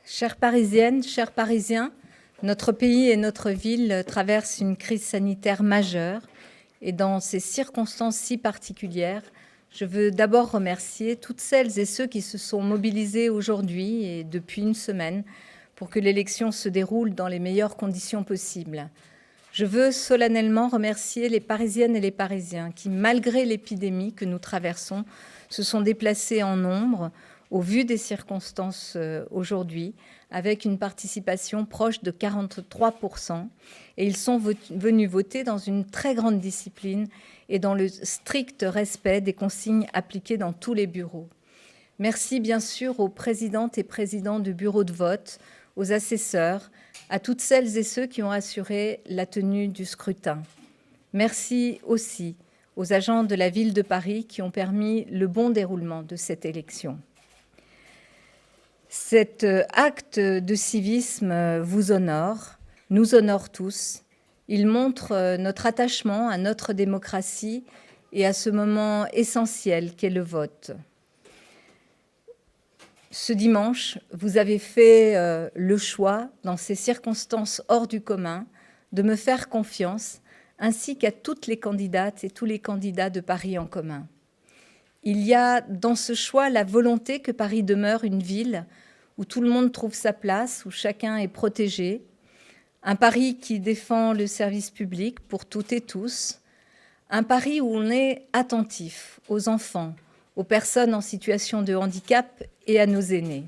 Chères Parisiennes, chers Parisiens, notre pays et notre ville traversent une crise sanitaire majeure et dans ces circonstances si particulières, je veux d'abord remercier toutes celles et ceux qui se sont mobilisés aujourd'hui et depuis une semaine pour que l'élection se déroule dans les meilleures conditions possibles. Je veux solennellement remercier les Parisiennes et les Parisiens qui, malgré l'épidémie que nous traversons, se sont déplacés en nombre au vu des circonstances aujourd'hui, avec une participation proche de 43%. Et ils sont venus voter dans une très grande discipline et dans le strict respect des consignes appliquées dans tous les bureaux. Merci bien sûr aux présidentes et présidents de bureaux de vote, aux assesseurs, à toutes celles et ceux qui ont assuré la tenue du scrutin. Merci aussi aux agents de la ville de Paris qui ont permis le bon déroulement de cette élection. Cet acte de civisme vous honore, nous honore tous. Il montre notre attachement à notre démocratie et à ce moment essentiel qu'est le vote. Ce dimanche, vous avez fait le choix, dans ces circonstances hors du commun, de me faire confiance, ainsi qu'à toutes les candidates et tous les candidats de Paris en commun. Il y a dans ce choix la volonté que Paris demeure une ville où tout le monde trouve sa place, où chacun est protégé, un Paris qui défend le service public pour toutes et tous, un Paris où on est attentif aux enfants, aux personnes en situation de handicap et à nos aînés.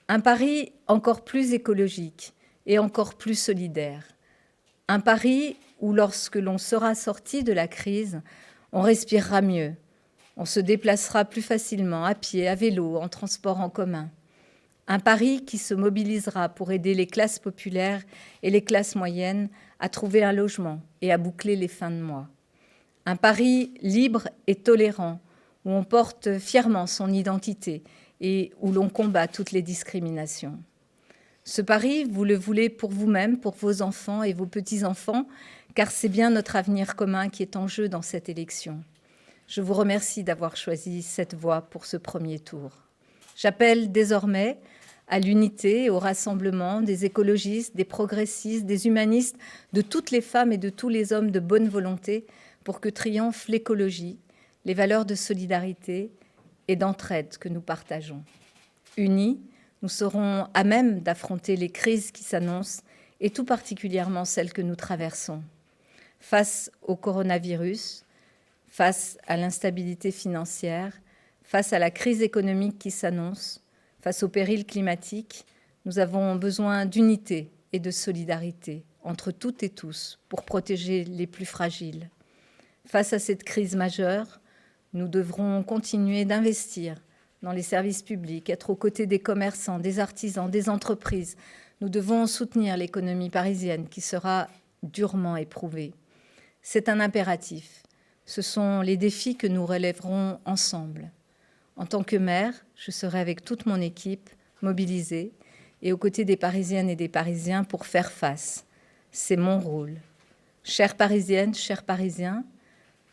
Un Paris encore plus écologique et encore plus solidaire. Un Paris où, lorsque l'on sera sorti de la crise, on respirera mieux, on se déplacera plus facilement à pied, à vélo, en transport en commun. Un Paris qui se mobilisera pour aider les classes populaires et les classes moyennes à trouver un logement et à boucler les fins de mois. Un Paris libre et tolérant, où on porte fièrement son identité et où l'on combat toutes les discriminations. Ce Paris, vous le voulez pour vous-même, pour vos enfants et vos petits-enfants, car c'est bien notre avenir commun qui est en jeu dans cette élection. Je vous remercie d'avoir choisi cette voie pour ce premier tour. J'appelle désormais à l'unité et au rassemblement des écologistes, des progressistes, des humanistes, de toutes les femmes et de tous les hommes de bonne volonté pour que triomphe l'écologie, les valeurs de solidarité et d'entraide que nous partageons. Unis, nous serons à même d'affronter les crises qui s'annoncent et tout particulièrement celles que nous traversons. Face au coronavirus, face à l'instabilité financière, face à la crise économique qui s'annonce, face au péril climatique, nous avons besoin d'unité et de solidarité entre toutes et tous pour protéger les plus fragiles. Face à cette crise majeure, nous devrons continuer d'investir dans les services publics, être aux côtés des commerçants, des artisans, des entreprises. Nous devons soutenir l'économie parisienne qui sera durement éprouvée. C'est un impératif. Ce sont les défis que nous relèverons ensemble. En tant que maire, je serai avec toute mon équipe mobilisée et aux côtés des Parisiennes et des Parisiens pour faire face. C'est mon rôle. Chères Parisiennes, chers Parisiens,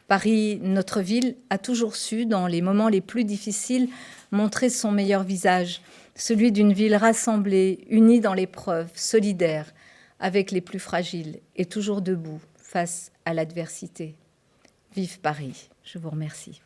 Paris, notre ville, a toujours su, dans les moments les plus difficiles, montrer son meilleur visage, celui d'une ville rassemblée, unie dans l'épreuve, solidaire, avec les plus fragiles et toujours debout face à l'adversité. Vive Paris, je vous remercie.